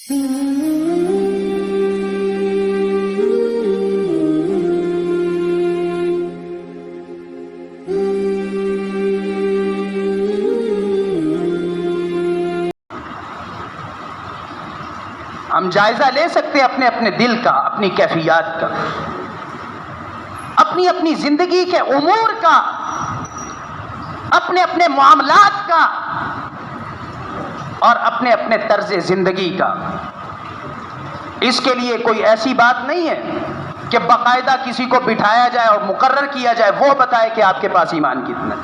ہم جائزہ لے سکتے ہیں اپنے اپنے دل کا، اپنی کیفیات کا، اپنی اپنی زندگی کے امور کا، اپنے اپنے معاملات کا اور اپنے اپنے طرز زندگی کا۔ اس کے لیے کوئی ایسی بات نہیں ہے کہ باقاعدہ کسی کو بٹھایا جائے اور مقرر کیا جائے وہ بتائے کہ آپ کے پاس ایمان کتنا ہے۔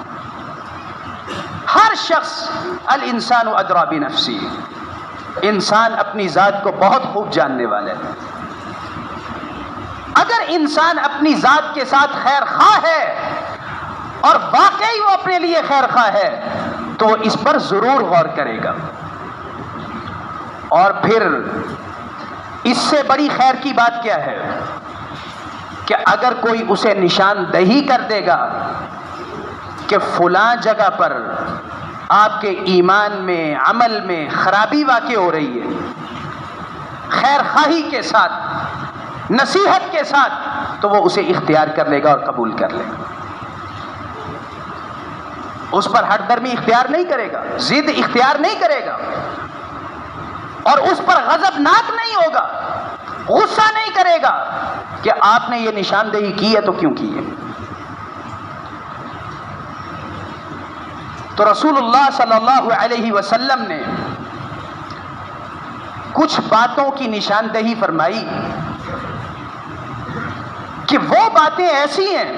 ہر شخص الانسان ادریٰ بنفسہ، انسان اپنی ذات کو بہت خوب جاننے والا ہے۔ اگر انسان اپنی ذات کے ساتھ خیر خواہ ہے اور واقعی وہ اپنے لیے خیر خواہ ہے تو وہ اس پر ضرور غور کرے گا، اور پھر اس سے بڑی خیر کی بات کیا ہے کہ اگر کوئی اسے نشاندہی کر دے گا کہ فلاں جگہ پر آپ کے ایمان میں، عمل میں خرابی واقع ہو رہی ہے، خیر خواہی کے ساتھ، نصیحت کے ساتھ، تو وہ اسے اختیار کر لے گا اور قبول کر لے گا۔ اس پر ہٹ درمی اختیار نہیں کرے گا، ضد اختیار نہیں کرے گا، اور اس پر غضبناک نہیں ہوگا، غصہ نہیں کرے گا کہ آپ نے یہ نشاندہی کی ہے تو کیوں کی ہے۔ تو رسول اللہ صلی اللہ علیہ وسلم نے کچھ باتوں کی نشاندہی فرمائی کہ وہ باتیں ایسی ہیں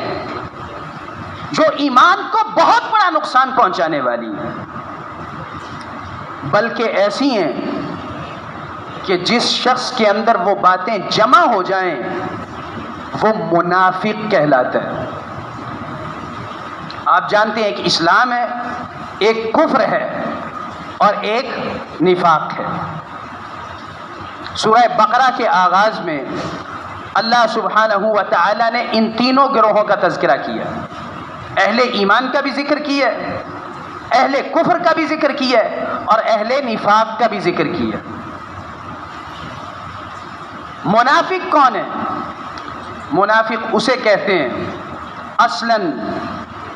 جو ایمان کو بہت بڑا نقصان پہنچانے والی ہیں، بلکہ ایسی ہیں کہ جس شخص کے اندر وہ باتیں جمع ہو جائیں وہ منافق کہلاتا ہے۔ آپ جانتے ہیں ایک اسلام ہے، ایک کفر ہے اور ایک نفاق ہے۔ سورہ بقرہ کے آغاز میں اللہ سبحانہ و تعالی نے ان تینوں گروہوں کا تذکرہ کیا، اہل ایمان کا بھی ذکر کیا، اہل کفر کا بھی ذکر کیا اور اہل نفاق کا بھی ذکر کیا۔ منافق کون ہے؟ منافق اسے کہتے ہیں اصلاً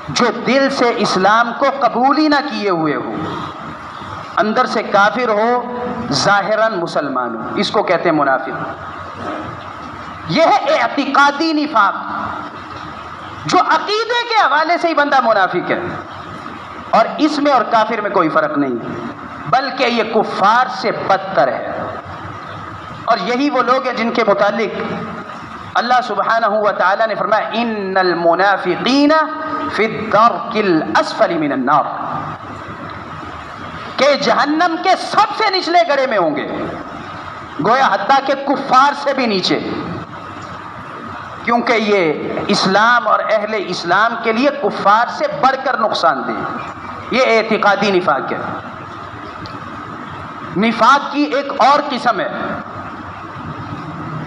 جو دل سے اسلام کو قبول ہی نہ کیے ہوئے ہو، اندر سے کافر ہو، ظاہراً مسلمان ہو، اس کو کہتے ہیں منافق۔ یہ ہے اعتقادی نفاق، جو عقیدے کے حوالے سے ہی بندہ منافق ہے، اور اس میں اور کافر میں کوئی فرق نہیں، بلکہ یہ کفار سے بدتر ہے۔ اور یہی وہ لوگ ہیں جن کے متعلق اللہ سبحانہ و تعالی نے فرمایا ان المنافقین فی الدرک الاسفل من النار، کہ جہنم کے سب سے نچلے گڑھے میں ہوں گے، گویا حتیٰ کہ کفار سے بھی نیچے، کیونکہ یہ اسلام اور اہل اسلام کے لیے کفار سے بڑھ کر نقصان دہ۔ یہ اعتقادی نفاق ہے۔ نفاق کی ایک اور قسم ہے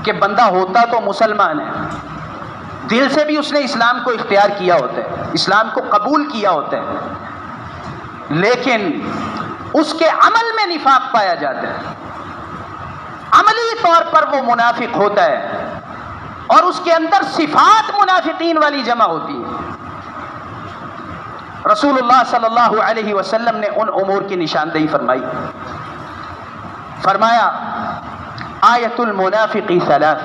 کہ بندہ ہوتا تو مسلمان ہے، دل سے بھی اس نے اسلام کو اختیار کیا ہوتا ہے، اسلام کو قبول کیا ہوتا ہے، لیکن اس کے عمل میں نفاق پایا جاتا ہے، عملی طور پر وہ منافق ہوتا ہے اور اس کے اندر صفات منافقین والی جمع ہوتی ہے۔ رسول اللہ صلی اللہ علیہ وسلم نے ان امور کی نشاندہی فرمائی، فرمایا آیت المنافق ثلاث،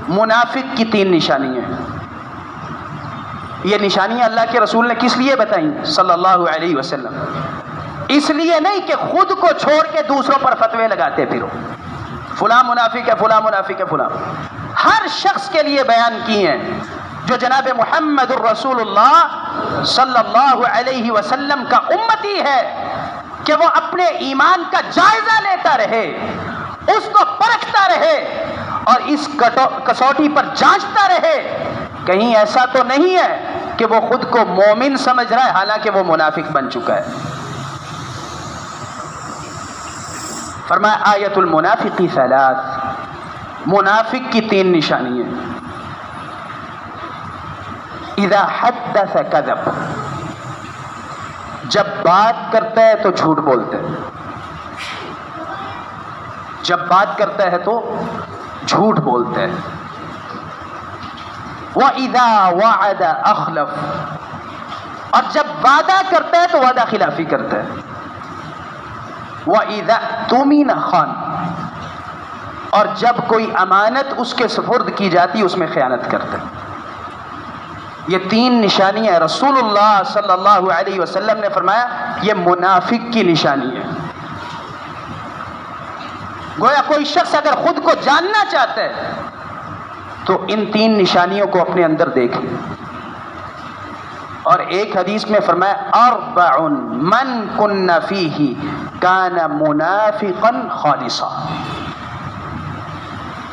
منافق کی 3 نشانیاں ہیں۔ یہ نشانیاں اللہ کے رسول نے کس لیے بتائیں صلی اللہ علیہ وسلم؟ اس لیے نہیں کہ خود کو چھوڑ کے دوسروں پر فتوے لگاتے پھرو، فلاں منافق ہے، فلاں منافق ہے، فلاں۔ ہر شخص کے لیے بیان کی ہیں جو جناب محمد الرسول اللہ صلی اللہ علیہ وسلم کا امتی ہے، کہ وہ اپنے ایمان کا جائزہ لیتا رہے، اس کو پرکھتا رہے اور اس کسوٹی پر جانچتا رہے، کہیں ایسا تو نہیں ہے کہ وہ خود کو مومن سمجھ رہا ہے حالانکہ وہ منافق بن چکا ہے۔ فرمایا آیت المنافق ثلاث، منافق کی 3 نشانیاں۔ اذا حدث کذب، جب بات کرتا ہے تو جھوٹ بولتا ہے۔ جب بات کرتا ہے تو جھوٹ بولتا ہے. وَإِذَا وَعَدَ أَخْلَفَ، اور جب وعدہ کرتا ہے تو وعدہ خلافی کرتا ہے. وَإِذَا اؤْتُمِنَ خَانَ، اور جب کوئی امانت اس کے سپرد کی جاتی اس میں خیانت کرتا ہے. یہ 3 نشانیاں رسول اللہ صلی اللہ علیہ وسلم نے فرمایا یہ منافق کی نشانی ہے. گویا کوئی شخص اگر خود کو جاننا چاہتا ہے تو ان 3 نشانیوں کو اپنے اندر دیکھے. اور ایک حدیث میں فرمایا 4 من کن فیہ کان منافقا خالصا.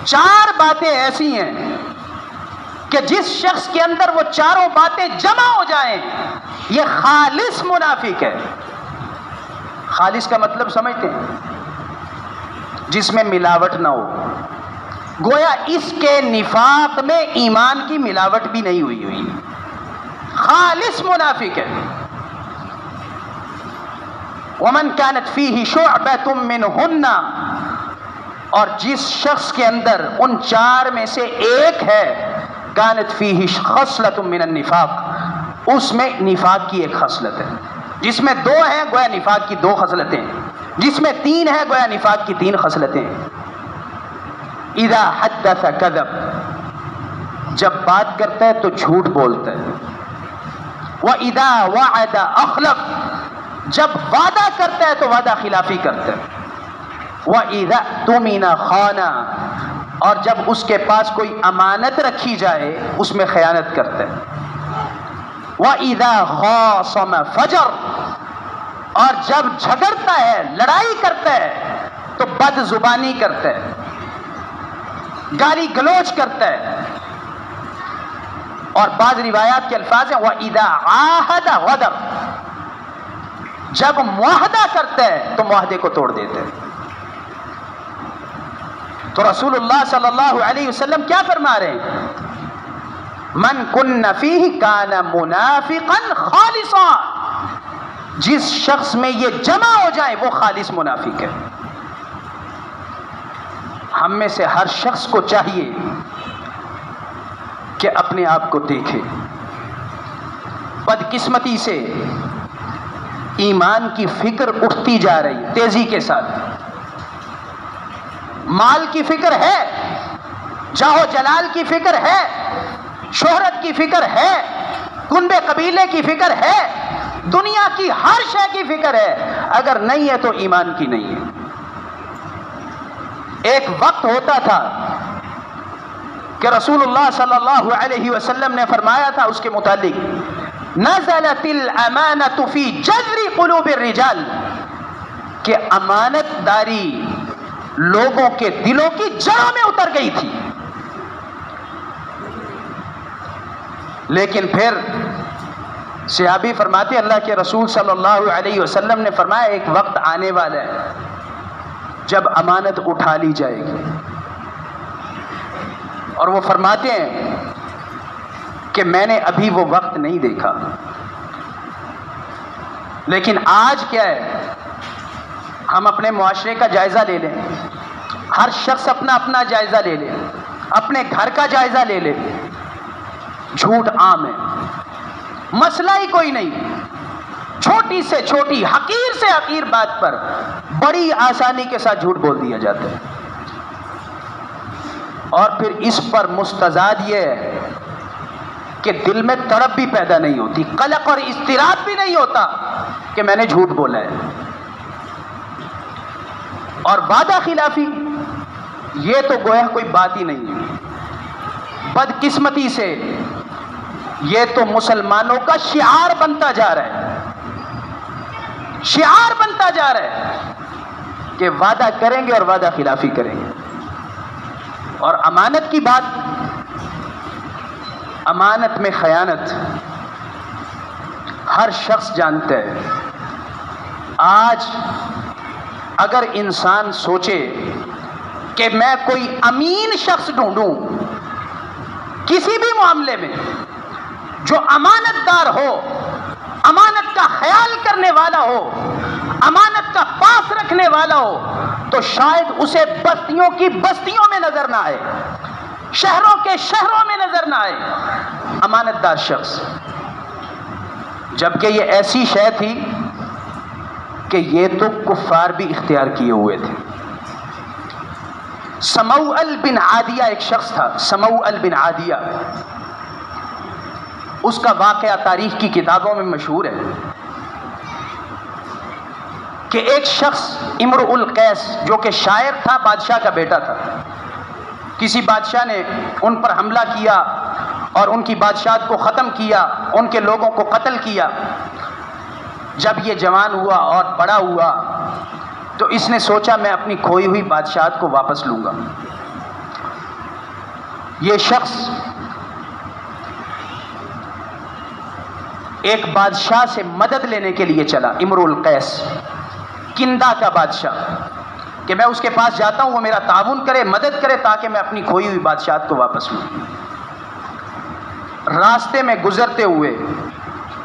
4 باتیں ایسی ہیں کہ جس شخص کے اندر وہ 4 باتیں جمع ہو جائیں یہ خالص منافق ہے. خالص کا مطلب سمجھتے ہیں؟ جس میں ملاوٹ نہ ہو. گویا اس کے نفاق میں ایمان کی ملاوٹ بھی نہیں ہوئی. خالص منافق ہے. ومن كانت فيه شعبة منهن، اور جس شخص کے اندر ان 4 میں سے ایک ہے كانت فيه خصلة من النفاق، اس میں نفاق کی ایک خصلت ہے. جس میں 2 ہیں گویا نفاق کی 2 خصلتیں، جس میں 3 ہے گویا نفاق کی 3 خصلتیں. اذا حدث کذب، جب بات کرتا ہے تو جھوٹ بولتا ہے. وَإِذَا وَعَدَ أَخْلَفَ، جب وعدہ کرتا ہے تو وعدہ خلافی کرتا ہے. وَإِذَا اؤْتُمِنَ خَانَ، اور جب اس کے پاس کوئی امانت رکھی جائے اس میں خیانت کرتا ہے. وَإِذَا خَاصَمَ فَجَرَ، اور جب جھگڑتا ہے لڑائی کرتا ہے تو بد زبانی کرتا ہے، گالی گلوچ کرتا ہے. اور بعض روایات کے الفاظ ہیں وَإِذَا عَاهَدَ غَدَرَ، جب معاہدہ کرتا ہے تو معاہدے کو توڑ دیتا ہے. تو رسول اللہ صلی اللہ علیہ وسلم کیا فرما رہے ہیں؟ من کن فیہ کان منافقا خالصا، جس شخص میں یہ جمع ہو جائے وہ خالص منافق ہے. ہم میں سے ہر شخص کو چاہیے کہ اپنے آپ کو دیکھے. بدقسمتی سے ایمان کی فکر اٹھتی جا رہی تیزی کے ساتھ. مال کی فکر ہے، جاہ و جلال کی فکر ہے، شہرت کی فکر ہے، کنبے قبیلے کی فکر ہے، دنیا کی ہر شے کی فکر ہے. اگر نہیں ہے تو ایمان کی نہیں ہے. ایک وقت ہوتا تھا کہ رسول اللہ صلی اللہ علیہ وسلم نے فرمایا تھا اس کے متعلق نزلت الامانۃ فی جذر قلوب الرجال، کہ امانت داری لوگوں کے دلوں کی جڑوں میں اتر گئی تھی. لیکن پھر صحابی فرماتے اللہ کے رسول صلی اللہ علیہ وسلم نے فرمایا ایک وقت آنے والا ہے جب امانت اٹھا لی جائے گی. اور وہ فرماتے ہیں کہ میں نے ابھی وہ وقت نہیں دیکھا، لیکن آج کیا ہے، ہم اپنے معاشرے کا جائزہ لے لیں، ہر شخص اپنا اپنا جائزہ لے لے، اپنے گھر کا جائزہ لے لے. جھوٹ عام ہے، مسئلہ ہی کوئی نہیں. چھوٹی سے چھوٹی حقیر سے حقیر بات پر بڑی آسانی کے ساتھ جھوٹ بول دیا جاتا ہے. اور پھر اس پر مستزاد یہ ہے کہ دل میں تڑپ بھی پیدا نہیں ہوتی، قلق اور اضطراب بھی نہیں ہوتا کہ میں نے جھوٹ بولا ہے. اور وعدہ خلافی یہ تو گویا کوئی بات ہی نہیں ہے. بدقسمتی سے یہ تو مسلمانوں کا شعار بنتا جا رہا ہے، شعار بنتا جا رہا ہے کہ وعدہ کریں گے اور وعدہ خلافی کریں گے. اور امانت کی بات، امانت میں خیانت ہر شخص جانتا ہے. آج اگر انسان سوچے کہ میں کوئی امین شخص ڈھونڈوں کسی بھی معاملے میں جو امانت دار ہو، امانت کا خیال کرنے والا ہو، امانت کا پاس رکھنے والا ہو تو شاید اسے بستیوں کی بستیوں میں نظر نہ آئے، شہروں کے شہروں میں نظر نہ آئے امانت دار شخص، جبکہ یہ ایسی شے تھی کہ یہ تو کفار بھی اختیار کیے ہوئے تھے۔ سموئل بن عادیہ ایک شخص تھا، سموئل بن عادیہ، اس کا واقعہ تاریخ کی کتابوں میں مشہور ہے کہ ایک شخص امرؤ القیس جو کہ شاعر تھا، بادشاہ کا بیٹا تھا، کسی بادشاہ نے ان پر حملہ کیا اور ان کی بادشاہت کو ختم کیا، ان کے لوگوں کو قتل کیا۔ جب یہ جوان ہوا اور بڑا ہوا تو اس نے سوچا میں اپنی کھوئی ہوئی بادشاہت کو واپس لوں گا۔ یہ شخص ایک بادشاہ سے مدد لینے کے لیے چلا، امرؤ القیس، کندہ کا بادشاہ، کہ میں اس کے پاس جاتا ہوں، وہ میرا تعاون کرے، مدد کرے تاکہ میں اپنی کھوئی ہوئی بادشاہت کو واپس لوں۔ راستے میں گزرتے ہوئے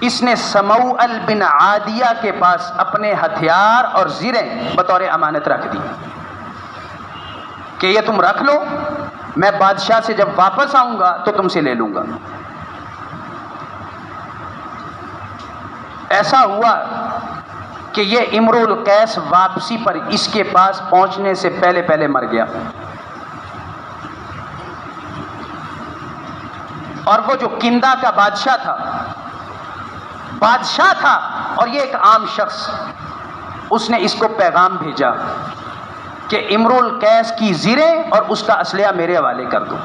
اس نے سموئل بن عادیہ کے پاس اپنے ہتھیار اور زریں بطور امانت رکھ دی کہ یہ تم رکھ لو، میں بادشاہ سے جب واپس آؤں گا تو تم سے لے لوں گا۔ ایسا ہوا کہ یہ امرؤ القیس واپسی پر اس کے پاس پہنچنے سے پہلے پہلے مر گیا، اور وہ جو کندہ کا بادشاہ تھا اور یہ ایک عام شخص، اس نے اس کو پیغام بھیجا کہ امرؤ القیس کی زریں اور اس کا اسلحہ میرے حوالے کر دو،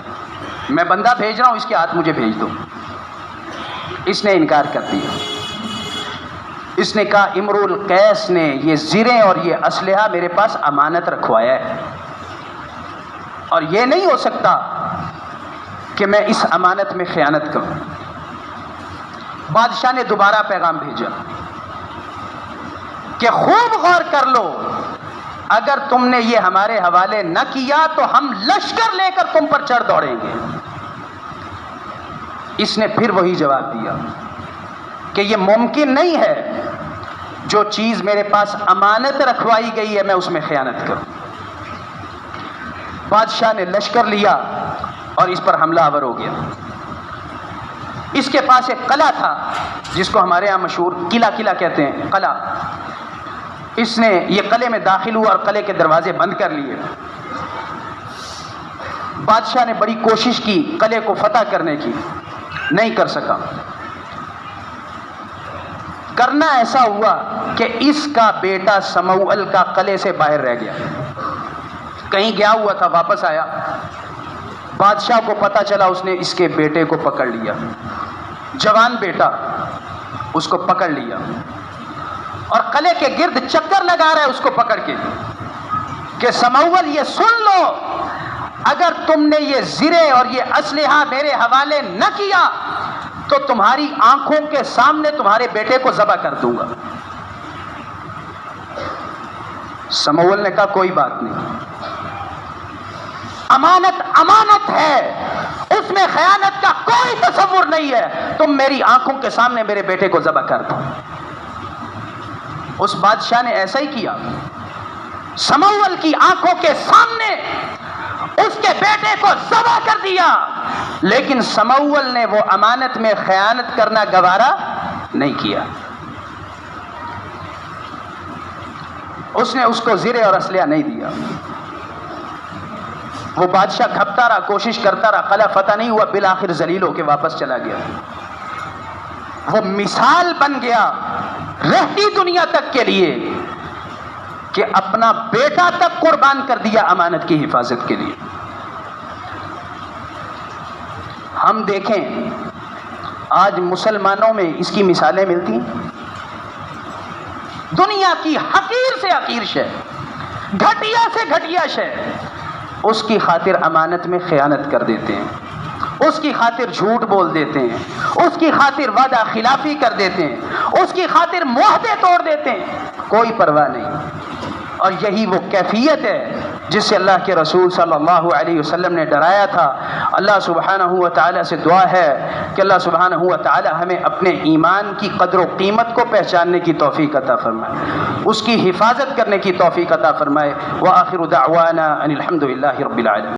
میں بندہ بھیج رہا ہوں، اس کے ہاتھ مجھے بھیج دو۔ اس نے انکار کر دیا۔ اس نے کہا امرؤ القیس نے یہ زریں اور یہ اسلحہ میرے پاس امانت رکھوایا ہے، اور یہ نہیں ہو سکتا کہ میں اس امانت میں خیانت کروں۔ بادشاہ نے دوبارہ پیغام بھیجا کہ خوب غور کر لو، اگر تم نے یہ ہمارے حوالے نہ کیا تو ہم لشکر لے کر تم پر چڑھ دوڑیں گے۔ اس نے پھر وہی جواب دیا کہ یہ ممکن نہیں ہے، جو چیز میرے پاس امانت رکھوائی گئی ہے میں اس میں خیانت کروں۔ بادشاہ نے لشکر لیا اور اس پر حملہ آور ہو گیا۔ اس کے پاس ایک قلعہ تھا جس کو ہمارے ہاں مشہور قلعہ کہتے ہیں، قلعہ۔ اس نے یہ قلعے میں داخل ہوا اور قلعے کے دروازے بند کر لیے۔ بادشاہ نے بڑی کوشش کی قلعے کو فتح کرنے کی، نہیں کر سکا۔ کرنا ایسا ہوا کہ اس کا بیٹا سموئل کا قلعے سے باہر رہ گیا، کہیں گیا ہوا تھا، واپس آیا، بادشاہ کو پتہ چلا، اس نے اس کے بیٹے کو پکڑ لیا، جوان بیٹا، اس کو پکڑ لیا اور قلعے کے گرد چکر لگا رہا ہے اس کو پکڑ کے کہ سموئل یہ سن لو، اگر تم نے یہ زریں اور یہ اسلحہ میرے حوالے نہ کیا تو تمہاری آنکھوں کے سامنے تمہارے بیٹے کو ذبح کر دوں گا۔ سموئل نے کہا کوئی بات نہیں، امانت امانت ہے، اس میں خیانت کا کوئی تصور نہیں ہے، تم میری آنکھوں کے سامنے میرے بیٹے کو ذبح کر دو۔ اس بادشاہ نے ایسا ہی کیا، سموئل کی آنکھوں کے سامنے اس کے بیٹے کو ذبح کر دیا، لیکن سموئل نے وہ امانت میں خیانت کرنا گوارا نہیں کیا۔ اس نے اس کو زریں اور اسلحہ نہیں دیا۔ وہ بادشاہ کھپتا رہا، کوشش کرتا رہا، قلعہ فتح نہیں ہوا، بالآخر ذلیل ہو کے واپس چلا گیا۔ وہ مثال بن گیا رہتی دنیا تک کے لیے کہ اپنا بیٹا تک قربان کر دیا امانت کی حفاظت کے لیے۔ ہم دیکھیں آج مسلمانوں میں اس کی مثالیں ملتی ہیں، دنیا کی حقیر سے حقیر شے، گھٹیا سے گھٹیا شے، اس کی خاطر امانت میں خیانت کر دیتے ہیں، اس کی خاطر جھوٹ بول دیتے ہیں، اس کی خاطر وعدہ خلافی کر دیتے ہیں، اس کی خاطر معاہدے توڑ دیتے ہیں، کوئی پرواہ نہیں۔ اور یہی وہ کیفیت ہے جس سے اللہ کے رسول صلی اللہ علیہ وسلم نے ڈرایا تھا۔ اللہ سبحانہ و تعالیٰ سے دعا ہے کہ اللہ سبحانہ و تعالیٰ ہمیں اپنے ایمان کی قدر و قیمت کو پہچاننے کی توفیق عطا فرمائے، اس کی حفاظت کرنے کی توفیق عطا فرمائے۔ وآخر دعوانا ان الحمد للہ رب العالمین۔